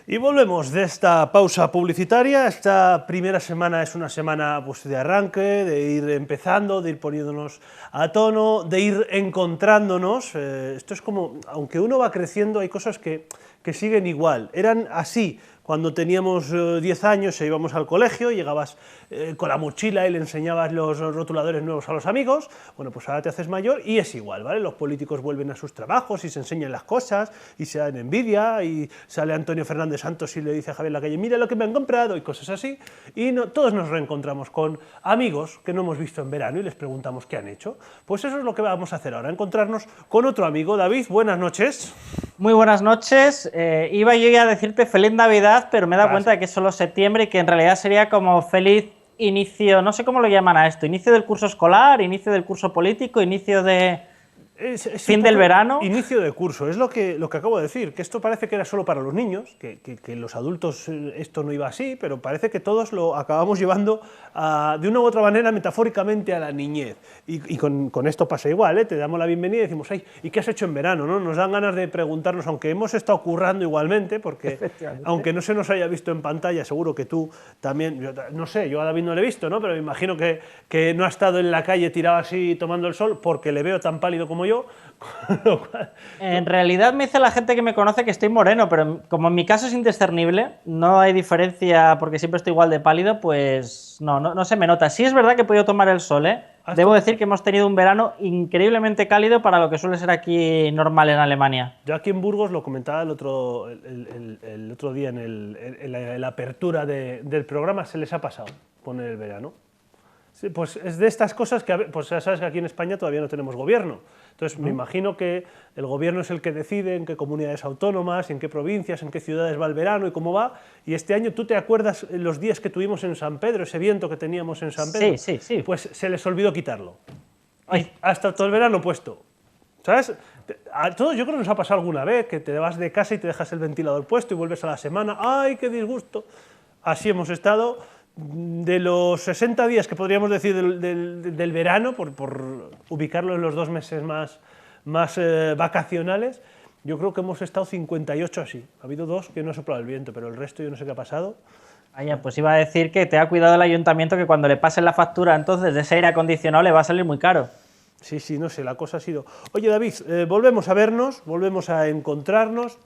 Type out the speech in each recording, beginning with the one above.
Y volvemos de esta pausa publicitaria. Esta primera semana es una semana pues, de arranque, de ir empezando, de ir poniéndonos a tono, de ir encontrándonos. Esto es como, aunque uno va creciendo, hay cosas que siguen igual. Eran así cuando teníamos 10 años e íbamos al colegio, llegabas con la mochila y le enseñabas los rotuladores nuevos a los amigos. Bueno, pues ahora te haces mayor y es igual, ¿vale? Los políticos vuelven a sus trabajos y se enseñan las cosas y se dan envidia y sale Antonio Fernández Santos y le dice a Javier Lacalle, mira lo que me han comprado y cosas así. Y todos nos reencontramos con amigos que no hemos visto en verano y les preguntamos qué han hecho. Pues eso es lo que vamos a hacer ahora, encontrarnos con otro amigo. David, buenas noches. Muy buenas noches. Iba yo ya a decirte feliz Navidad, pero me he dado cuenta de que es solo septiembre y que en realidad sería como feliz inicio, no sé cómo lo llaman a esto, inicio del curso escolar, inicio del curso político, inicio de fin del verano. Inicio de curso, es lo que acabo de decir, que esto parece que era solo para los niños, que los adultos esto no iba así, pero parece que todos lo acabamos llevando de una u otra manera metafóricamente a la niñez. Y con esto pasa igual, te damos la bienvenida y decimos, ay, ¿y qué has hecho en verano? ¿No? Nos dan ganas de preguntarnos, aunque hemos estado currando igualmente, porque aunque no se nos haya visto en pantalla, seguro que tú también, no sé, yo a David no le he visto, ¿no? Pero me imagino que no ha estado en la calle tirado así tomando el sol, porque le veo tan pálido como yo. En realidad me dice la gente que me conoce que estoy moreno, pero como en mi caso es indiscernible, no hay diferencia porque siempre estoy igual de pálido, pues no se me nota. Sí es verdad que he podido tomar el sol, ¿eh? Debo decir que hemos tenido un verano increíblemente cálido para lo que suele ser aquí normal en Alemania. Yo aquí en Burgos lo comentaba el otro día en la apertura del programa, se les ha pasado poner el verano. Sí, pues es de estas cosas que, pues ya sabes que aquí en España todavía no tenemos gobierno. Entonces me imagino que el gobierno es el que decide en qué comunidades autónomas, en qué provincias, en qué ciudades va el verano y cómo va. Y este año, ¿tú te acuerdas los días que tuvimos en San Pedro, ese viento que teníamos en San Pedro? Sí. Pues se les olvidó quitarlo. Ay. Hasta todo el verano puesto. ¿Sabes? A todos yo creo que nos ha pasado alguna vez, que te vas de casa y te dejas el ventilador puesto y vuelves a la semana. ¡Ay, qué disgusto! Así hemos estado. De los 60 días que podríamos decir del verano, por ubicarlo en los 2 meses más vacacionales, yo creo que hemos estado 58 así. Ha habido 2 que no ha soplado el viento, pero el resto yo no sé qué ha pasado. Pues iba a decir que te ha cuidado el ayuntamiento, que cuando le pasen la factura entonces de ese aire acondicionado le va a salir muy caro. Sí, no sé, la cosa ha sido... Oye, David, volvemos a vernos, volvemos a encontrarnos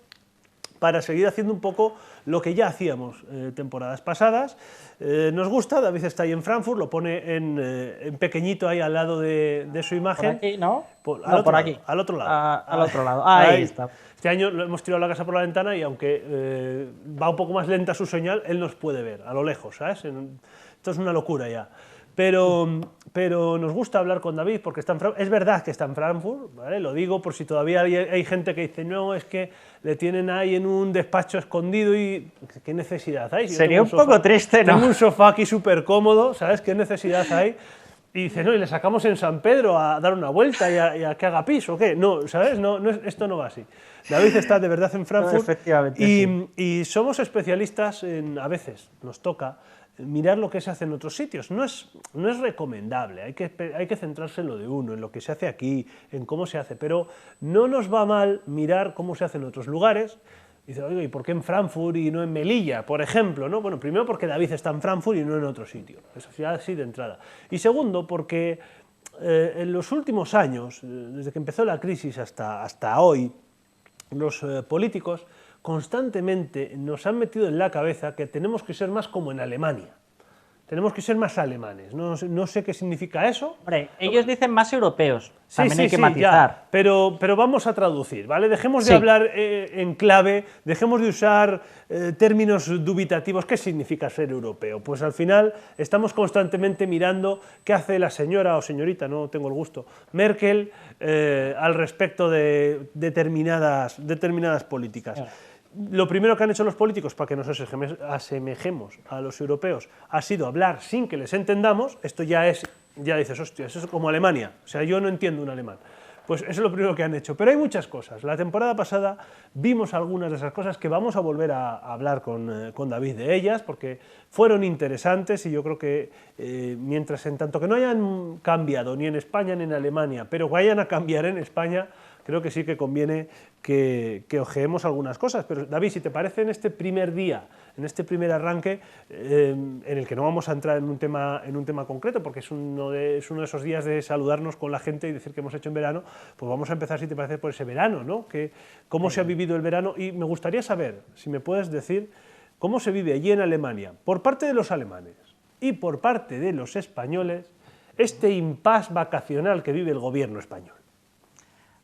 para seguir haciendo un poco lo que ya hacíamos temporadas pasadas. Nos gusta, David está ahí en Frankfurt, lo pone en pequeñito ahí al lado de su imagen. ¿Por aquí, no? Por aquí. Al otro lado. Al otro lado, ahí está. Este año lo hemos tirado la casa por la ventana y aunque va un poco más lenta su señal, él nos puede ver a lo lejos, ¿sabes? Esto es una locura ya. Pero nos gusta hablar con David porque está en Frankfurt. Es verdad que está en Frankfurt, ¿vale? Lo digo por si todavía hay gente que dice, no, es que le tienen ahí en un despacho escondido y... ¿Qué necesidad hay? Sería un poco triste, ¿no? Tengo un sofá aquí súper cómodo, ¿sabes? ¿Qué necesidad hay? Y dice, no, y le sacamos en San Pedro a dar una vuelta y a que haga pis, ¿o qué? No, ¿sabes? No, esto no va así. David está de verdad en Frankfurt. Efectivamente, y somos especialistas a veces nos toca mirar lo que se hace en otros sitios. No es recomendable, hay que centrarse en lo de uno, en lo que se hace aquí, en cómo se hace, pero no nos va mal mirar cómo se hace en otros lugares. Dice, oye, ¿y por qué en Frankfurt y no en Melilla, por ejemplo? ¿No? Bueno, primero porque David está en Frankfurt y no en otro sitio, eso ya así de entrada. Y segundo, porque en los últimos años, desde que empezó la crisis hasta hoy, los políticos constantemente nos han metido en la cabeza que tenemos que ser más como en Alemania. Tenemos que ser más alemanes. No sé qué significa eso. Hombre, ellos dicen más europeos. También hay que matizar. Ya, pero vamos a traducir, ¿vale? Dejemos de hablar en clave, dejemos de usar términos dubitativos. ¿Qué significa ser europeo? Pues al final estamos constantemente mirando qué hace la señora o señorita, no tengo el gusto, Merkel, al respecto de determinadas políticas. Claro. Lo primero que han hecho los políticos para que nos asemejemos a los europeos ha sido hablar sin que les entendamos. Esto ya dices, hostia, eso es como Alemania, o sea, yo no entiendo un alemán. Pues eso es lo primero que han hecho, pero hay muchas cosas. La temporada pasada vimos algunas de esas cosas que vamos a volver a hablar con David de ellas, porque fueron interesantes y yo creo que mientras en tanto que no hayan cambiado ni en España ni en Alemania, pero vayan a cambiar en España, creo que sí que conviene que ojeemos algunas cosas. Pero David, si te parece, en este primer día, en este primer arranque, en el que no vamos a entrar en un tema concreto, porque es uno de esos días de saludarnos con la gente y decir que hemos hecho en verano, pues vamos a empezar, si te parece, por ese verano, ¿no? ¿Cómo se ha vivido el verano? Y me gustaría saber, si me puedes decir, cómo se vive allí en Alemania, por parte de los alemanes y por parte de los españoles, este impasse vacacional que vive el gobierno español.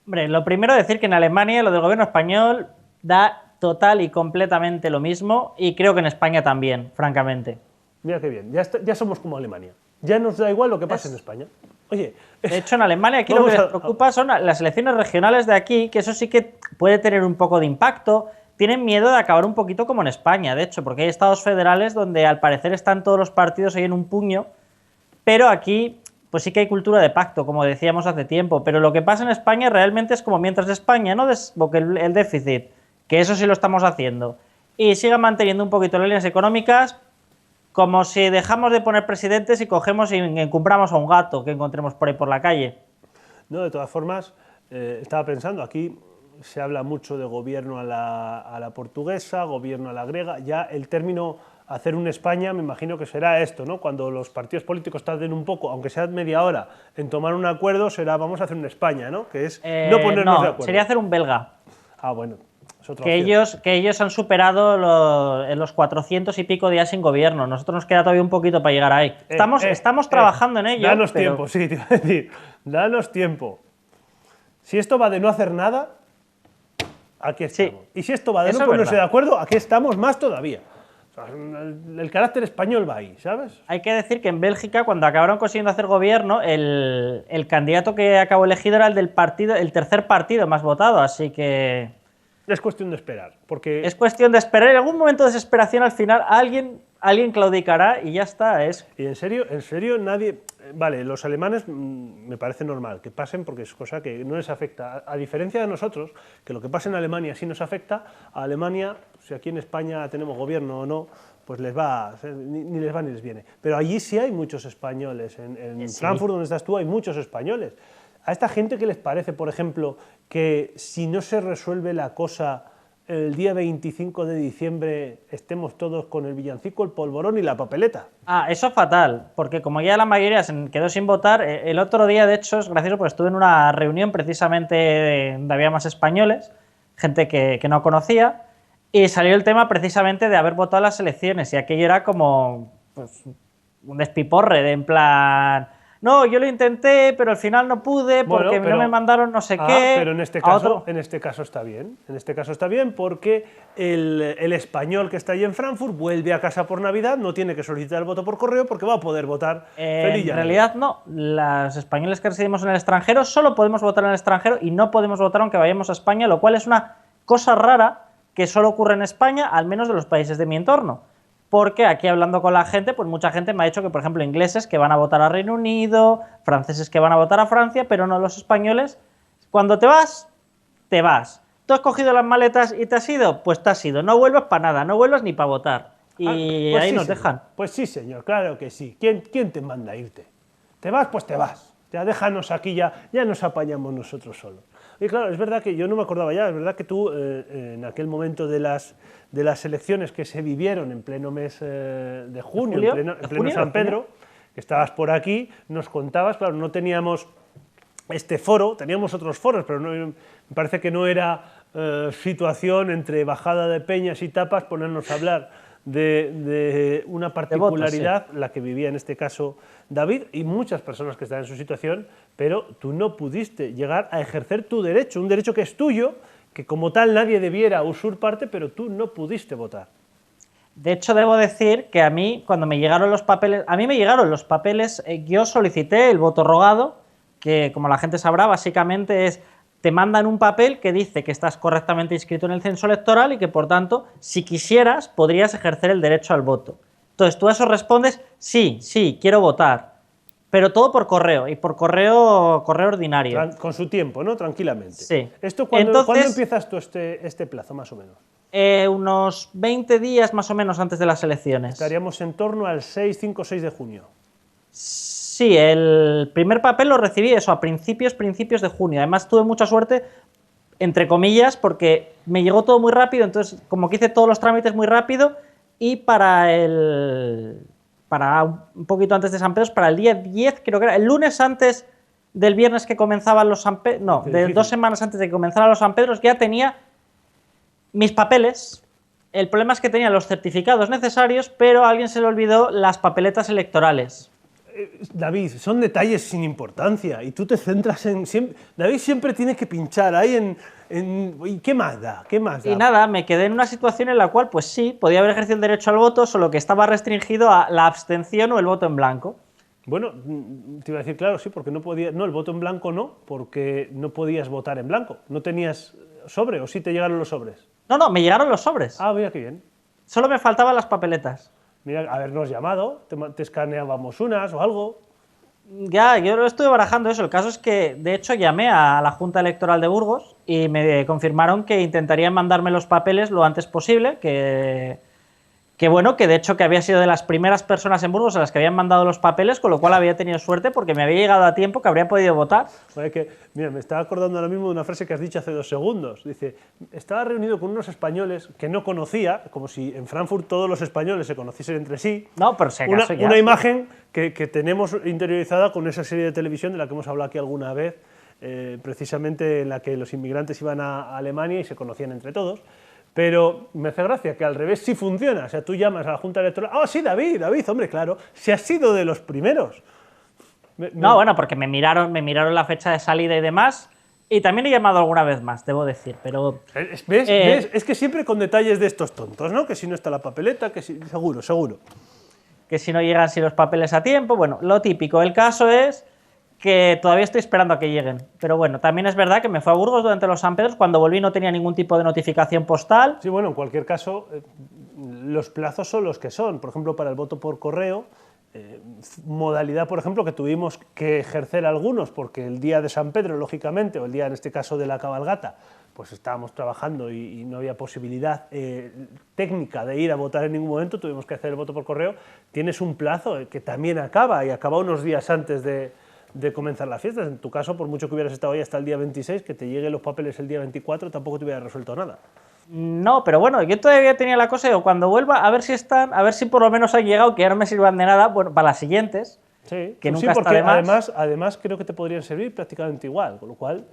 Hombre, lo primero decir que en Alemania lo del gobierno español da total y completamente lo mismo, y creo que en España también, francamente. Mira qué bien, ya somos como Alemania. Ya nos da igual lo que pase en España. Oye, de hecho, en Alemania aquí lo que les preocupa son las elecciones regionales de aquí, que eso sí que puede tener un poco de impacto. Tienen miedo de acabar un poquito como en España, de hecho, porque hay estados federales donde al parecer están todos los partidos ahí en un puño, pero aquí pues sí que hay cultura de pacto, como decíamos hace tiempo. Pero lo que pasa en España realmente es como mientras España no desboque el déficit, que eso sí lo estamos haciendo, y siga manteniendo un poquito las líneas económicas, como si dejamos de poner presidentes y cogemos y encumbramos a un gato que encontremos por ahí por la calle. No, de todas formas, estaba pensando, aquí se habla mucho de gobierno a la portuguesa, gobierno a la griega, ya el término hacer un España me imagino que será esto, ¿no? Cuando los partidos políticos tarden un poco, aunque sea media hora, en tomar un acuerdo, será vamos a hacer un España, ¿no? Que es no ponernos de acuerdo. Sería hacer un belga. Ah, bueno. Que ellos han superado los 400 y pico días sin gobierno. Nosotros nos queda todavía un poquito para llegar ahí. Estamos trabajando en ello. Danos tiempo, sí, te iba a decir. Danos tiempo. Si esto va de no hacer nada, aquí estamos. Sí, y si esto va de no ponerse de acuerdo, aquí estamos más todavía. O sea, el carácter español va ahí, ¿sabes? Hay que decir que en Bélgica, cuando acabaron consiguiendo hacer gobierno, el candidato que acabó elegido era el tercer partido más votado, así que... Es cuestión de esperar, porque... Es cuestión de esperar. En algún momento de desesperación, al final, alguien claudicará y ya está. Y en serio, nadie... Vale, los alemanes me parece normal que pasen porque es cosa que no les afecta. A diferencia de nosotros, que lo que pasa en Alemania sí nos afecta, a Alemania, si aquí en España tenemos gobierno o no, pues les va, ni les va ni les viene. Pero allí sí hay muchos españoles. En Frankfurt, donde estás tú, hay muchos españoles. ¿A esta gente qué les parece, por ejemplo, que si no se resuelve la cosa el día 25 de diciembre estemos todos con el villancico, el polvorón y la papeleta? Ah, eso es fatal, porque como ya la mayoría se quedó sin votar, el otro día, de hecho, es gracioso porque estuve en una reunión precisamente donde había más españoles, gente que no conocía, y salió el tema precisamente de haber votado las elecciones, y aquello era como pues, un despiporre, en plan... No, yo lo intenté, pero al final no pude porque no me mandaron no sé qué. Pero en este caso está bien. En este caso está bien porque el español que está allí en Frankfurt vuelve a casa por Navidad, no tiene que solicitar el voto por correo porque va a poder votar. En realidad no. Los españoles que residimos en el extranjero solo podemos votar en el extranjero y no podemos votar aunque vayamos a España, lo cual es una cosa rara que solo ocurre en España, al menos de los países de mi entorno. Porque aquí hablando con la gente, pues mucha gente me ha dicho que, por ejemplo, ingleses que van a votar a Reino Unido, franceses que van a votar a Francia, pero no los españoles. Cuando te vas, te vas. ¿Tú has cogido las maletas y te has ido? Pues te has ido. No vuelvas para nada, no vuelvas ni para votar. Y pues ahí sí, nos dejan. Pues sí, señor, claro que sí. ¿Quién te manda a irte? ¿Te vas? Pues te vas. Ya déjanos aquí, ya nos apañamos nosotros solos. Y claro, es verdad que yo no me acordaba ya, es verdad que tú en aquel momento de las elecciones que se vivieron en pleno mes de junio, en pleno San Pedro, que estabas por aquí, nos contabas, claro, no teníamos este foro, teníamos otros foros, pero me parece que no era situación entre bajada de peñas y tapas ponernos a hablar de una particularidad, votos, sí, la que vivía en este caso David y muchas personas que están en su situación, pero tú no pudiste llegar a ejercer tu derecho, un derecho que es tuyo, que como tal nadie debiera usurparte, pero tú no pudiste votar. De hecho, debo decir que a mí, cuando me llegaron los papeles, yo solicité el voto rogado, que como la gente sabrá, básicamente es, te mandan un papel que dice que estás correctamente inscrito en el censo electoral y que, por tanto, si quisieras, podrías ejercer el derecho al voto. Entonces, tú a eso respondes, sí, quiero votar, pero todo por correo, y por correo ordinario. Con su tiempo, ¿no? Tranquilamente. Sí. ¿Cuándo empiezas tú este plazo, más o menos? Unos 20 días, más o menos, antes de las elecciones. Estaríamos en torno al 5 o 6 de junio. Sí, el primer papel lo recibí eso a principios de junio. Además tuve mucha suerte entre comillas, porque me llegó todo muy rápido, entonces como que hice todos los trámites muy rápido y para un poquito antes de San Pedro, para el día 10, creo que era, el lunes antes del viernes que comenzaban los San Pedro, no, de 2 semanas antes de que comenzaran los San Pedros, ya tenía mis papeles. El problema es que tenía los certificados necesarios, pero a alguien se le olvidó las papeletas electorales. David, son detalles sin importancia y tú te centras en... David siempre tiene que pinchar ahí ¿y qué más da? ¿Qué más da? Y nada, me quedé en una situación en la cual, pues sí, podía haber ejercido el derecho al voto, solo que estaba restringido a la abstención o el voto en blanco. Bueno, te iba a decir, claro, sí, porque no podía... No, el voto en blanco no, porque no podías votar en blanco. ¿No tenías sobre o sí te llegaron los sobres? No, me llegaron los sobres. Ah, mira qué bien. Solo me faltaban las papeletas. Mira, habernos llamado, te escaneábamos unas o algo. Ya, yo lo estuve barajando eso. El caso es que, de hecho, llamé a la Junta Electoral de Burgos y me confirmaron que intentarían mandarme los papeles lo antes posible, que bueno, que de hecho que había sido de las primeras personas en Burgos a las que habían mandado los papeles, con lo cual había tenido suerte porque me había llegado a tiempo que habría podido votar. Mira, me estaba acordando ahora mismo de una frase que has dicho hace 2 segundos. Dice, estaba reunido con unos españoles que no conocía, como si en Frankfurt todos los españoles se conociesen entre sí. No, pero si acaso ya. Una imagen que tenemos interiorizada con esa serie de televisión de la que hemos hablado aquí alguna vez, precisamente en la que los inmigrantes iban a Alemania y se conocían entre todos. Pero me hace gracia que al revés sí funciona. O sea, tú llamas a la Junta Electoral. ¡Ah, sí, David, hombre, claro! Si has sido de los primeros. No, bueno, porque me miraron la fecha de salida y demás. Y también he llamado alguna vez más, debo decir, pero... ¿Ves? Es que siempre con detalles de estos tontos, ¿no? Que si no está la papeleta, que si... Seguro. Que si no llegan si los papeles a tiempo. Bueno, lo típico. El caso es que todavía estoy esperando a que lleguen. Pero bueno, también es verdad que me fui a Burgos durante los San Pedros. Cuando volví no tenía ningún tipo de notificación postal. Sí, bueno, en cualquier caso, los plazos son los que son. Por ejemplo, para el voto por correo, modalidad, por ejemplo, que tuvimos que ejercer algunos, porque el día de San Pedro, lógicamente, o el día, en este caso, de la cabalgata, pues estábamos trabajando y no había posibilidad técnica de ir a votar en ningún momento, tuvimos que hacer el voto por correo. Tienes un plazo que también acaba, y acaba unos días antes de comenzar las fiestas. En tu caso, por mucho que hubieras estado ahí hasta el día 26, que te lleguen los papeles el día 24, tampoco te hubiera resuelto nada. No, pero bueno, yo todavía tenía la cosa de cuando vuelva, a ver si están, a ver si por lo menos han llegado, que ya no me sirvan de nada, bueno, para las siguientes. Sí, que pues nunca sí, porque está de más. además creo que te podrían servir prácticamente igual, con lo cual,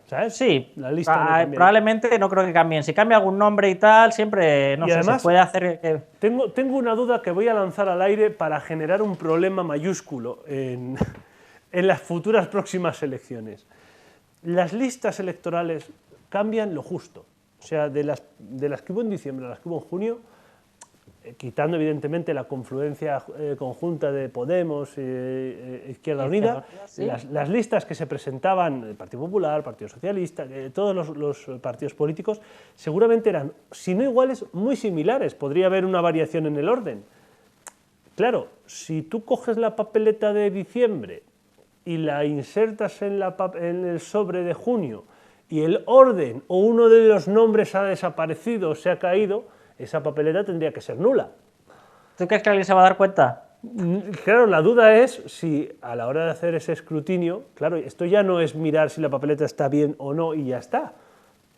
¿sabes? Sí, la lista no cambia. probablemente no creo que cambien. Si cambia algún nombre y tal, siempre, no sé, además, se puede hacer que... Tengo una duda que voy a lanzar al aire para generar un problema mayúsculo en las futuras próximas elecciones. Las listas electorales cambian lo justo. O sea, de las que hubo en diciembre a las que hubo en junio, quitando evidentemente la confluencia conjunta de Podemos e Izquierda Unida, ¿sí? las listas que se presentaban, el Partido Popular, Partido Socialista, todos los partidos políticos, seguramente eran, si no iguales, muy similares. Podría haber una variación en el orden. Claro, si tú coges la papeleta de diciembre y la insertas en el sobre de junio y el orden o uno de los nombres ha desaparecido o se ha caído, esa papeleta tendría que ser nula. ¿Tú crees que alguien se va a dar cuenta? Claro, la duda es si a la hora de hacer ese escrutinio, claro, esto ya no es mirar si la papeleta está bien o no y ya está.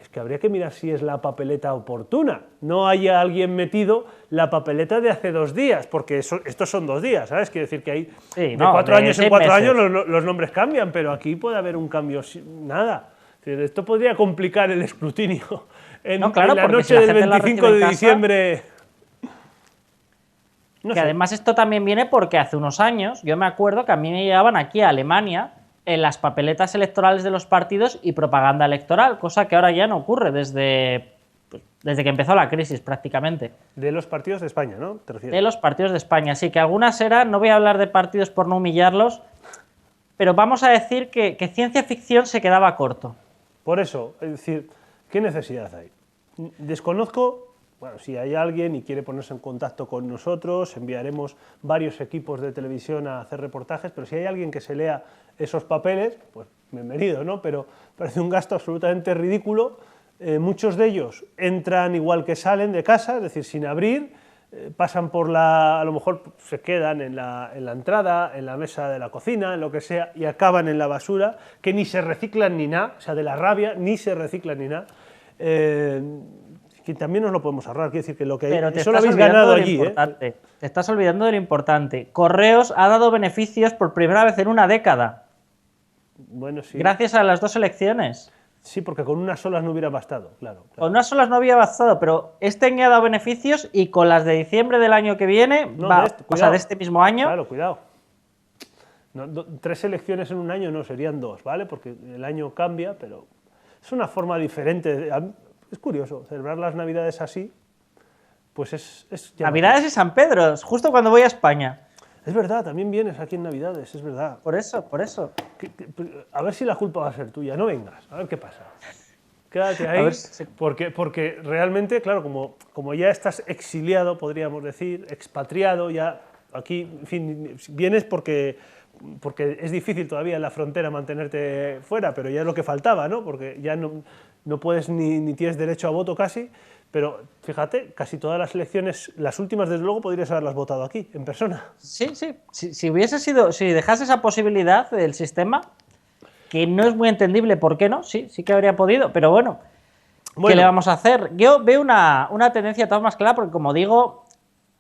Es que habría que mirar si es la papeleta oportuna. No haya alguien metido la papeleta de hace 2 días, porque estos son 2 días, ¿sabes? Quiere decir que hay de 4 años en 4 años los nombres cambian, pero aquí puede haber un cambio, nada. Esto podría complicar el escrutinio en la noche del 25 de diciembre. No sé. Además esto también viene porque hace unos años, yo me acuerdo que a mí me llevaban aquí a Alemania en las papeletas electorales de los partidos y propaganda electoral, cosa que ahora ya no ocurre desde que empezó la crisis prácticamente. De los partidos de España, ¿no? ¿Te refieres? De los partidos de España, sí, que algunas eran, no voy a hablar de partidos por no humillarlos, pero vamos a decir que ciencia ficción se quedaba corto. Por eso, es decir, ¿qué necesidad hay? Desconozco, bueno, si hay alguien y quiere ponerse en contacto con nosotros, enviaremos varios equipos de televisión a hacer reportajes, pero si hay alguien que se lea esos papeles, pues bienvenido, ¿no? Pero parece un gasto absolutamente ridículo. Muchos de ellos entran igual que salen de casa, es decir, sin abrir, pasan por a lo mejor se quedan en la entrada, en la mesa de la cocina, en lo que sea, y acaban en la basura, que ni se reciclan ni nada, o sea, de la rabia ni se reciclan ni nada. Que también nos lo podemos ahorrar, quiero decir que lo que Pero te eso lo estás habéis ganado olvidando de lo allí, importante. Te estás olvidando de lo importante. Correos ha dado beneficios por primera vez en una década. Bueno, sí. Gracias a las 2 elecciones. Sí, porque con unas solas no hubiera bastado, claro. Con unas solas no había bastado, pero este año ha dado beneficios y con las de diciembre del año que viene, No, o sea, de este mismo año. Claro, cuidado. No, 3 elecciones en un año no, serían 2, ¿vale? Porque el año cambia, pero es una forma diferente. Es curioso, celebrar las Navidades así, pues es llamativo. Navidades y San Pedro, es justo cuando voy a España. Es verdad, también vienes aquí en Navidades, es verdad. Por eso, por eso. A ver si la culpa va a ser tuya, no vengas, a ver qué pasa. Quédate ahí, A ver si- porque realmente, claro, como ya estás exiliado, podríamos decir, expatriado, ya aquí, en fin, vienes porque es difícil todavía en la frontera mantenerte fuera, pero ya es lo que faltaba, ¿no? Porque ya no puedes ni tienes derecho a voto casi, pero fíjate, casi todas las elecciones, las últimas desde luego, podrías haberlas votado aquí, en persona. Sí, sí. Si hubiese sido, si dejase esa posibilidad del sistema, que no es muy entendible por qué no, sí que habría podido, pero bueno, ¿qué le vamos a hacer? Yo veo una tendencia todo más clara, porque como digo,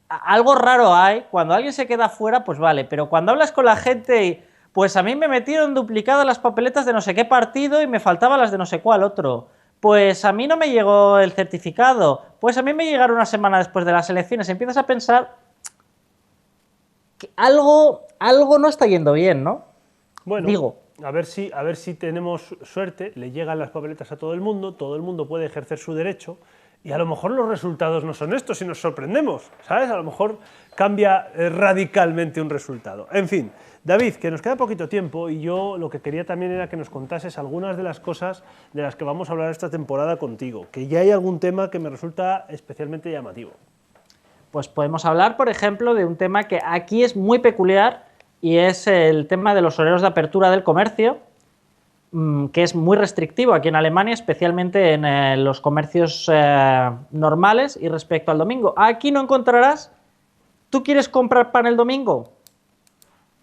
algo raro hay. Cuando alguien se queda fuera, pues vale, pero cuando hablas con la gente y, pues a mí me metieron duplicadas las papeletas de no sé qué partido y me faltaban las de no sé cuál otro. Pues a mí no me llegó el certificado, pues a mí me llegaron una semana después de las elecciones. Empiezas a pensar que algo no está yendo bien, ¿no? Bueno, Digo. a ver si tenemos suerte, le llegan las papeletas a todo el mundo puede ejercer su derecho y a lo mejor los resultados no son estos y nos sorprendemos, ¿sabes? A lo mejor cambia radicalmente un resultado. En fin, David, que nos queda poquito tiempo y yo lo que quería también era que nos contases algunas de las cosas de las que vamos a hablar esta temporada contigo, que ya hay algún tema que me resulta especialmente llamativo. Pues podemos hablar, por ejemplo, de un tema que aquí es muy peculiar y es el tema de los horarios de apertura del comercio, que es muy restrictivo aquí en Alemania, especialmente en los comercios normales y respecto al domingo. Aquí no encontrarás, ¿tú quieres comprar pan el domingo?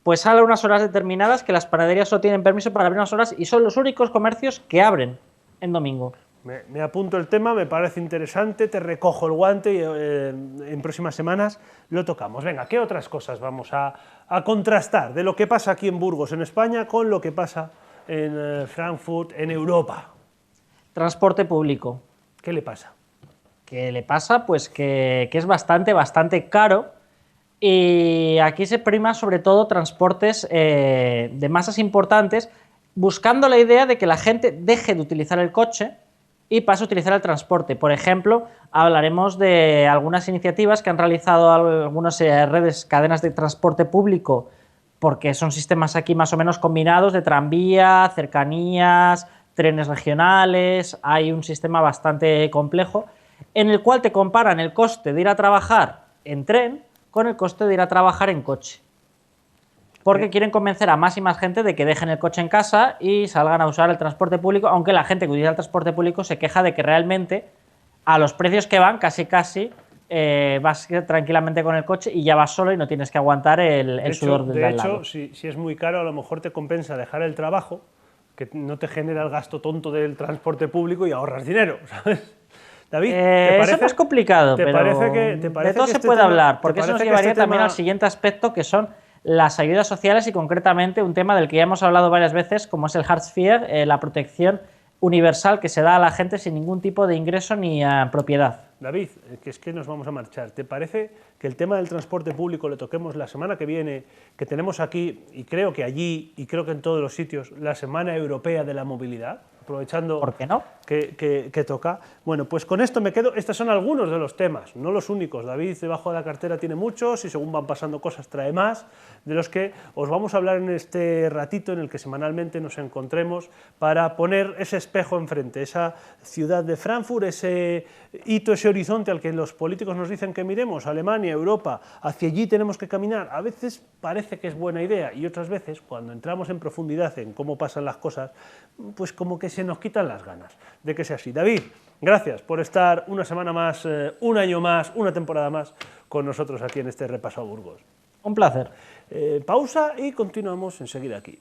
Pues sale a unas horas determinadas que las panaderías solo tienen permiso para abrir unas horas y son los únicos comercios que abren en domingo. Me apunto el tema, me parece interesante, te recojo el guante y en próximas semanas lo tocamos. Venga, ¿qué otras cosas vamos a contrastar de lo que pasa aquí en Burgos, en España, con lo que pasa en Frankfurt, en Europa? Transporte público. ¿Qué le pasa? ¿Qué le pasa? Pues que es bastante caro y aquí se prima sobre todo transportes de masas importantes, buscando la idea de que la gente deje de utilizar el coche y pasa a utilizar el transporte. Por ejemplo, hablaremos de algunas iniciativas que han realizado algunas cadenas de transporte público, porque son sistemas aquí más o menos combinados de tranvía, cercanías, trenes regionales. Hay un sistema bastante complejo en el cual te comparan el coste de ir a trabajar en tren con el coste de ir a trabajar en coche. Porque quieren convencer a más y más gente de que dejen el coche en casa y salgan a usar el transporte público, aunque la gente que utiliza el transporte público se queja de que realmente a los precios que van casi vas tranquilamente con el coche y ya vas solo y no tienes que aguantar el sudor del De lado. hecho, si es muy caro, a lo mejor te compensa dejar el trabajo, que no te genera el gasto tonto del transporte público y ahorras dinero, ¿sabes? David, ¿te parece? Eso es más complicado, pero de todo se puede hablar, porque eso nos llevaría también al siguiente aspecto, que son las ayudas sociales y concretamente un tema del que ya hemos hablado varias veces, como es el Hartz IV, la protección universal que se da a la gente sin ningún tipo de ingreso ni propiedad. David, que es que nos vamos a marchar. ¿Te parece que el tema del transporte público le toquemos la semana que viene, que tenemos aquí, y creo que allí, y creo que en todos los sitios, la Semana Europea de la Movilidad? Aprovechando ¿Por qué no? que toca. Bueno, pues con esto me quedo. Estos son algunos de los temas, no los únicos. David debajo de la cartera tiene muchos y según van pasando cosas trae más, de los que os vamos a hablar en este ratito en el que semanalmente nos encontremos para poner ese espejo enfrente, esa ciudad de Frankfurt, ese hito, ese horizonte al que los políticos nos dicen que miremos, Alemania, Europa, hacia allí tenemos que caminar. A veces parece que es buena idea y otras veces, cuando entramos en profundidad en cómo pasan las cosas, pues como que se nos quitan las ganas de que sea así. David, gracias por estar una semana más, un año más, una temporada más con nosotros aquí en este repaso a Burgos. Un placer. Pausa y continuamos enseguida aquí.